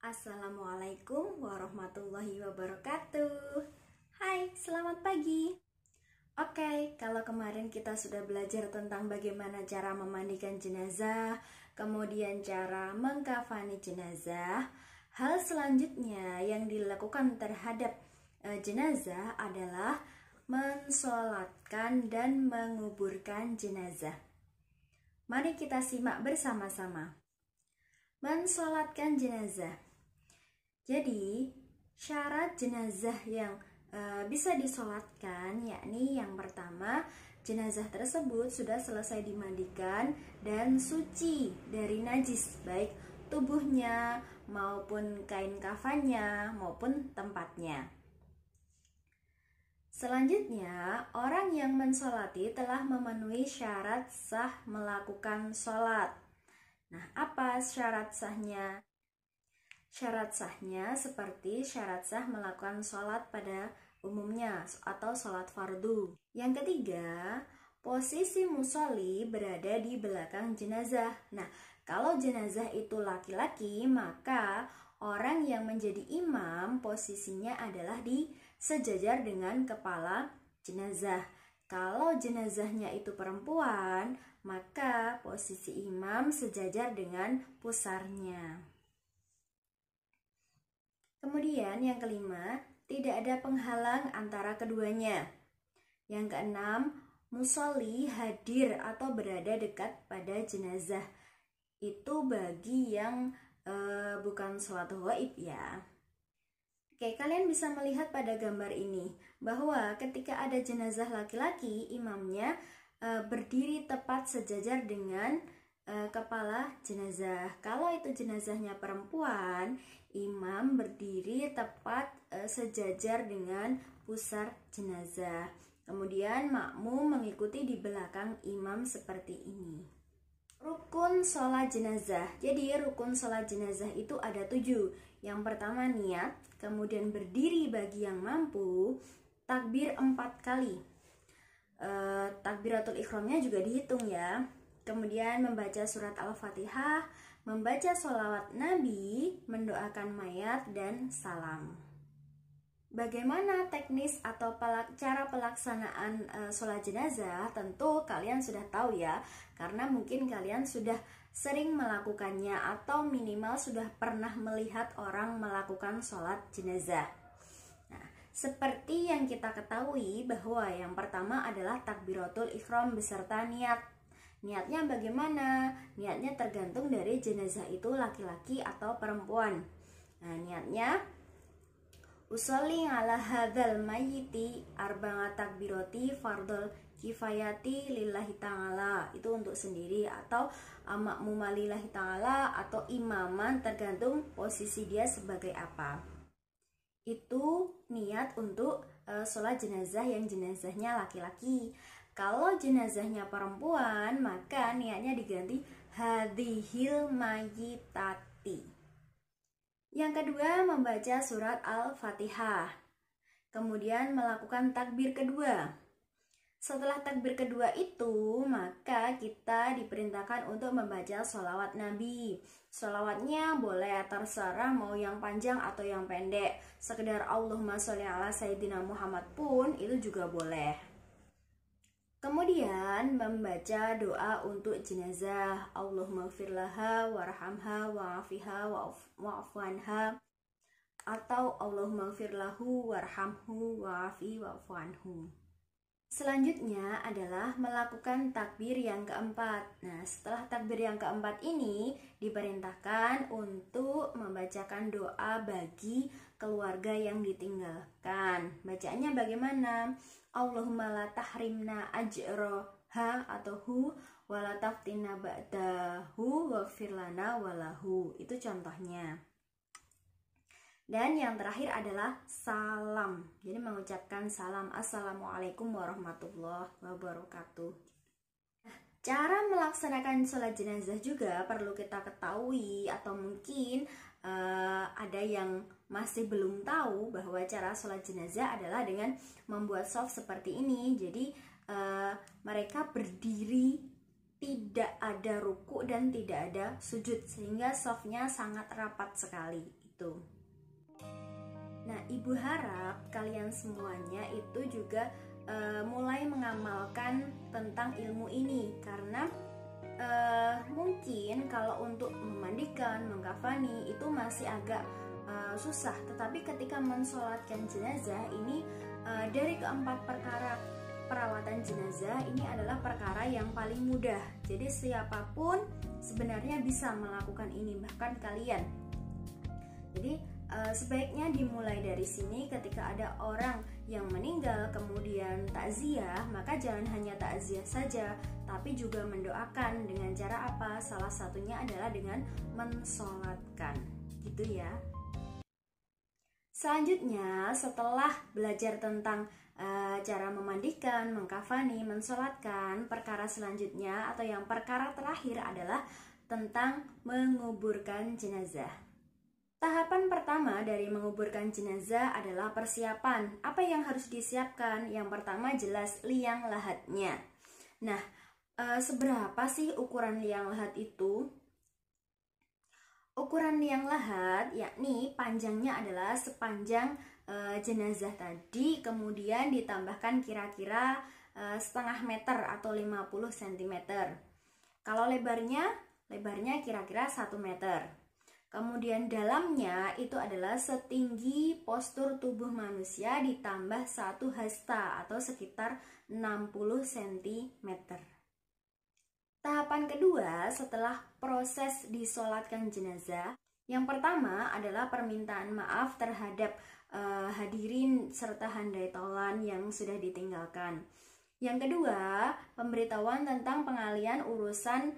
Assalamualaikum warahmatullahi wabarakatuh. Hai, selamat pagi. Oke, kalau kemarin kita sudah belajar tentang bagaimana cara memandikan jenazah, kemudian cara mengkafani jenazah, hal selanjutnya yang dilakukan terhadap jenazah adalah mensolatkan dan menguburkan jenazah. Mari kita simak bersama-sama. Mensolatkan jenazah. Jadi, syarat jenazah yang bisa disolatkan yakni yang pertama, jenazah tersebut sudah selesai dimandikan dan suci dari najis, baik tubuhnya maupun kain kafannya maupun tempatnya. Selanjutnya, orang yang mensolati telah memenuhi syarat sah melakukan sholat. Nah, apa syarat sahnya? Syarat sahnya seperti syarat sah melakukan sholat pada umumnya atau sholat fardu. Yang ketiga, posisi musolli berada di belakang jenazah. Nah, kalau jenazah itu laki-laki, maka orang yang menjadi imam posisinya adalah di sejajar dengan kepala jenazah. Kalau jenazahnya itu perempuan, maka posisi imam sejajar dengan pusarnya. Kemudian yang kelima, tidak ada penghalang antara keduanya. Yang keenam, musolli hadir atau berada dekat pada jenazah. Itu bagi yang bukan sholat ghaib ya. Oke, kalian bisa melihat pada gambar ini bahwa ketika ada jenazah laki-laki, imamnya berdiri tepat sejajar dengan kepala jenazah. Kalau itu jenazahnya perempuan, imam berdiri tepat sejajar dengan pusar jenazah. Kemudian makmum mengikuti di belakang imam seperti ini. Rukun sholat jenazah. Jadi rukun sholat jenazah itu ada 7. Yang pertama niat, kemudian berdiri bagi yang mampu, takbir 4 kali. Takbiratul ikhramnya juga dihitung ya. Kemudian membaca surat Al-Fatihah, membaca sholawat Nabi, mendoakan mayat, dan salam. Bagaimana teknis atau cara pelaksanaan sholat jenazah? Tentu kalian sudah tahu ya, karena mungkin kalian sudah sering melakukannya atau minimal sudah pernah melihat orang melakukan sholat jenazah. Nah, seperti yang kita ketahui bahwa yang pertama adalah takbiratul ikhram beserta niat. Niatnya bagaimana? Niatnya tergantung dari jenazah itu laki-laki atau perempuan. Nah, niatnya usolli ala hadzal mayyiti arba'a takbirati fardhul kifayati lillahi ta'ala. Itu untuk sendiri atau makmuma lillahi ta'ala atau imaman, tergantung posisi dia sebagai apa. Itu niat untuk sholat jenazah yang jenazahnya laki-laki. Kalau jenazahnya perempuan, maka niatnya diganti hadhil mayyitati. Yang kedua, membaca surat Al-Fatihah. Kemudian melakukan takbir kedua. Setelah takbir kedua itu, maka kita diperintahkan untuk membaca sholawat Nabi. Sholawatnya boleh terserah mau yang panjang atau yang pendek. Sekedar Allahumma sholli ala sayyidina Muhammad pun itu juga boleh. Kemudian membaca doa untuk jenazah. Allahumma ighfir laha warhamha wa'afiha wa'fu anha, atau Allahumma ighfir lahu warhamhu wa'afi wa'fu anhu. Selanjutnya adalah melakukan takbir yang keempat. Nah, setelah takbir yang keempat ini diperintahkan untuk membacakan doa bagi keluarga yang ditinggalkan. Bacaannya bagaimana? Allahumma la tahrimna ajroha atau hu wa la taftina ba'dahu waghfir lana walahu. Itu contohnya. Dan yang terakhir adalah salam. Jadi mengucapkan salam, assalamualaikum warahmatullahi wabarakatuh. Cara melaksanakan sholat jenazah juga perlu kita ketahui, atau mungkin ada yang masih belum tahu bahwa cara sholat jenazah adalah dengan membuat shaf seperti ini. Jadi mereka berdiri, tidak ada ruku dan tidak ada sujud, sehingga shafnya sangat rapat sekali. itu. Nah, Ibu harap kalian semuanya itu juga mulai mengamalkan tentang ilmu ini, karena mungkin kalau untuk memandikan, mengkafani itu masih agak susah, tetapi ketika mensolatkan jenazah ini dari keempat perkara perawatan jenazah ini adalah perkara yang paling mudah. Jadi siapapun sebenarnya bisa melakukan ini, bahkan kalian. Jadi sebaiknya dimulai dari sini. Ketika ada orang yang meninggal kemudian takziah, maka jangan hanya takziah saja, tapi juga mendoakan. Dengan cara apa? Salah satunya adalah dengan mensolatkan, gitu ya. Selanjutnya, setelah belajar tentang cara memandikan, mengkafani, mensolatkan, perkara selanjutnya atau yang perkara terakhir adalah tentang menguburkan jenazah. Tahapan pertama dari menguburkan jenazah adalah persiapan. Apa yang harus disiapkan? Yang pertama jelas liang lahatnya. Nah, seberapa sih ukuran liang lahat itu? Ukuran liang lahat yakni panjangnya adalah sepanjang jenazah tadi, kemudian ditambahkan kira-kira setengah meter atau 50 cm. Kalau lebarnya kira-kira 1 meter. Kemudian dalamnya itu adalah setinggi postur tubuh manusia ditambah 1 hasta atau sekitar 60 cm. Tahapan kedua setelah proses disolatkan jenazah, yang pertama adalah permintaan maaf terhadap hadirin serta handai tolan yang sudah ditinggalkan. Yang kedua, pemberitahuan tentang pengalian urusan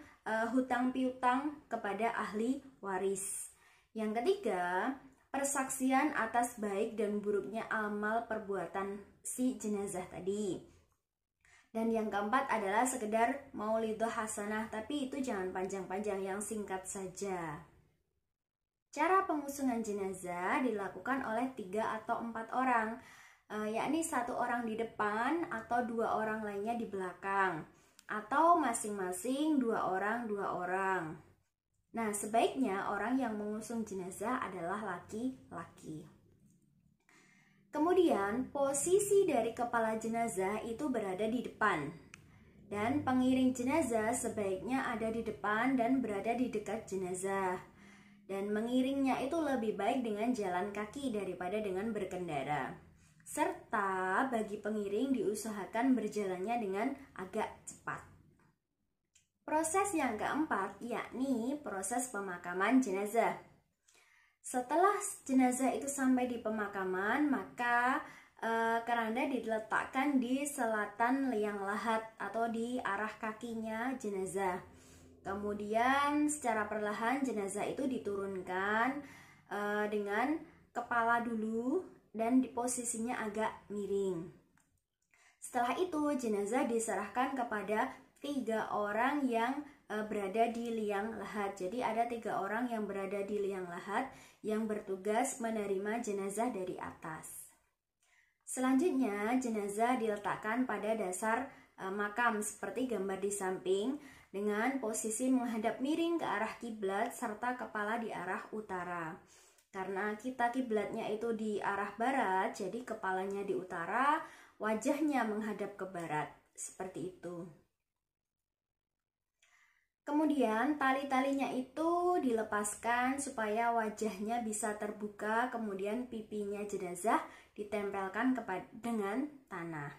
hutang piutang kepada ahli waris. Yang ketiga, persaksian atas baik dan buruknya amal perbuatan si jenazah tadi. Dan yang keempat adalah sekedar maulidhah hasanah, tapi itu jangan panjang-panjang, yang singkat saja. Cara pengusungan jenazah dilakukan oleh 3 atau 4 orang, yakni 1 orang di depan atau 2 orang lainnya di belakang, atau masing-masing 2 orang. Nah, sebaiknya orang yang mengusung jenazah adalah laki-laki. Kemudian, posisi dari kepala jenazah itu berada di depan, dan pengiring jenazah sebaiknya ada di depan dan berada di dekat jenazah. Dan mengiringnya itu lebih baik dengan jalan kaki daripada dengan berkendara. Serta bagi pengiring diusahakan berjalannya dengan agak cepat. Proses yang keempat yakni proses pemakaman jenazah. Setelah jenazah itu sampai di pemakaman, maka keranda diletakkan di selatan liang lahat atau di arah kakinya jenazah. Kemudian secara perlahan jenazah itu diturunkan dengan kepala dulu dan di posisinya agak miring. Setelah itu jenazah diserahkan kepada 3 orang yang berada di liang lahat. Jadi ada 3 orang yang berada di liang lahat yang bertugas menerima jenazah dari atas. Selanjutnya jenazah diletakkan pada dasar makam seperti gambar di samping dengan posisi menghadap miring ke arah kiblat serta kepala di arah utara. Karena kita kiblatnya itu di arah barat, jadi kepalanya di utara, wajahnya menghadap ke barat, seperti itu. Kemudian tali-talinya itu dilepaskan supaya wajahnya bisa terbuka, kemudian pipinya jenazah ditempelkan dengan tanah.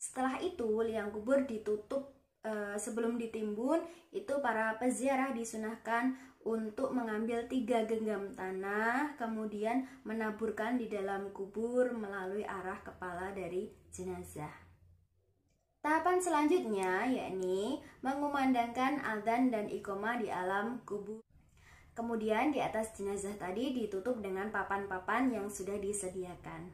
Setelah itu liang kubur ditutup. Sebelum ditimbun itu para peziarah disunahkan untuk mengambil 3 genggam tanah, kemudian menaburkan di dalam kubur melalui arah kepala dari jenazah. Tahapan selanjutnya yakni mengumandangkan adzan dan iqomah di alam kubur. Kemudian di atas jenazah tadi ditutup dengan papan-papan yang sudah disediakan.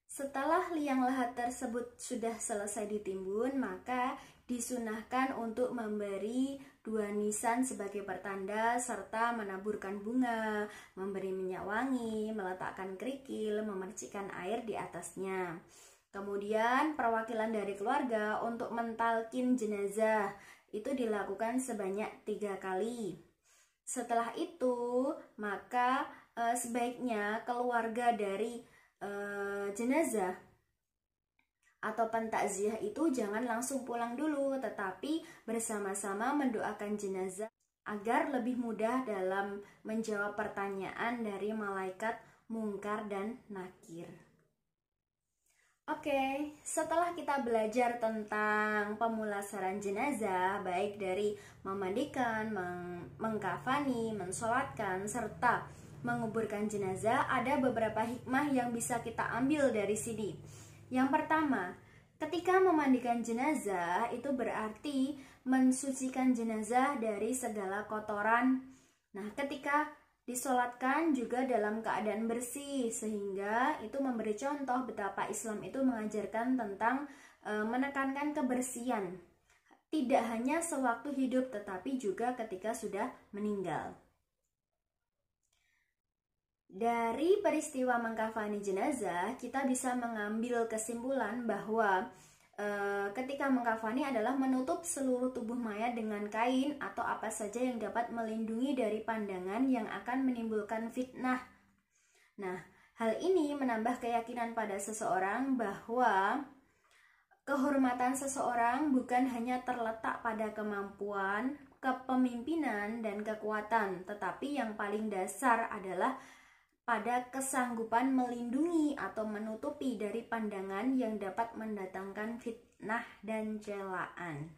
Setelah liang lahat tersebut sudah selesai ditimbun, maka disunahkan untuk memberi 2 nisan sebagai pertanda serta menaburkan bunga, memberi minyak wangi, meletakkan kerikil, memercikkan air di atasnya. Kemudian perwakilan dari keluarga untuk mentalkin jenazah itu dilakukan sebanyak 3 kali. Setelah itu maka sebaiknya keluarga dari jenazah atau pentakziah itu jangan langsung pulang dulu, tetapi bersama-sama mendoakan jenazah agar lebih mudah dalam menjawab pertanyaan dari malaikat Mungkar dan Nakir. Oke, setelah kita belajar tentang pemulasaran jenazah, baik dari memandikan, mengkafani, mensolatkan, serta menguburkan jenazah, ada beberapa hikmah yang bisa kita ambil dari sini. Yang pertama, ketika memandikan jenazah itu berarti mensucikan jenazah dari segala kotoran. Nah, ketika disolatkan juga dalam keadaan bersih, sehingga itu memberi contoh betapa Islam itu mengajarkan tentang menekankan kebersihan. Tidak hanya sewaktu hidup, tetapi juga ketika sudah meninggal. Dari peristiwa mengkafani jenazah, kita bisa mengambil kesimpulan bahwa ketika mengkafani adalah menutup seluruh tubuh mayat dengan kain atau apa saja yang dapat melindungi dari pandangan yang akan menimbulkan fitnah. Nah, hal ini menambah keyakinan pada seseorang bahwa kehormatan seseorang bukan hanya terletak pada kemampuan, kepemimpinan, dan kekuatan, tetapi yang paling dasar adalah pada kesanggupan melindungi atau menutupi dari pandangan yang dapat mendatangkan fitnah dan celaan.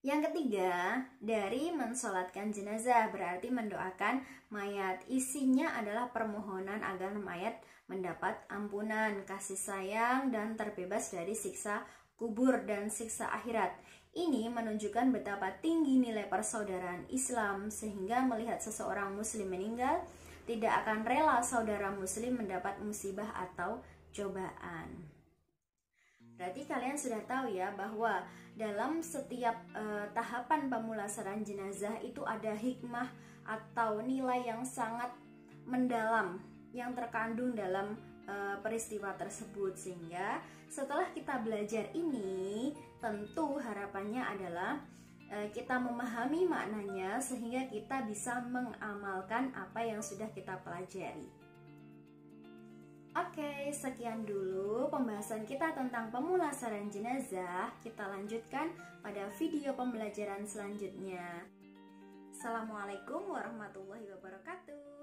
Yang ketiga, dari mensolatkan jenazah berarti mendoakan mayat. Isinya adalah permohonan agar mayat mendapat ampunan, kasih sayang, dan terbebas dari siksa kubur dan siksa akhirat. Ini menunjukkan betapa tinggi nilai persaudaraan Islam, sehingga melihat seseorang muslim meninggal, tidak akan rela saudara muslim mendapat musibah atau cobaan. Berarti kalian sudah tahu ya bahwa dalam setiap tahapan pemulasaran jenazah itu ada hikmah atau nilai yang sangat mendalam yang terkandung dalam peristiwa tersebut, sehingga setelah kita belajar ini tentu harapannya adalah kita memahami maknanya sehingga kita bisa mengamalkan apa yang sudah kita pelajari. Oke, sekian dulu pembahasan kita tentang pemulasaran jenazah. Kita lanjutkan pada video pembelajaran selanjutnya. Assalamualaikum warahmatullahi wabarakatuh.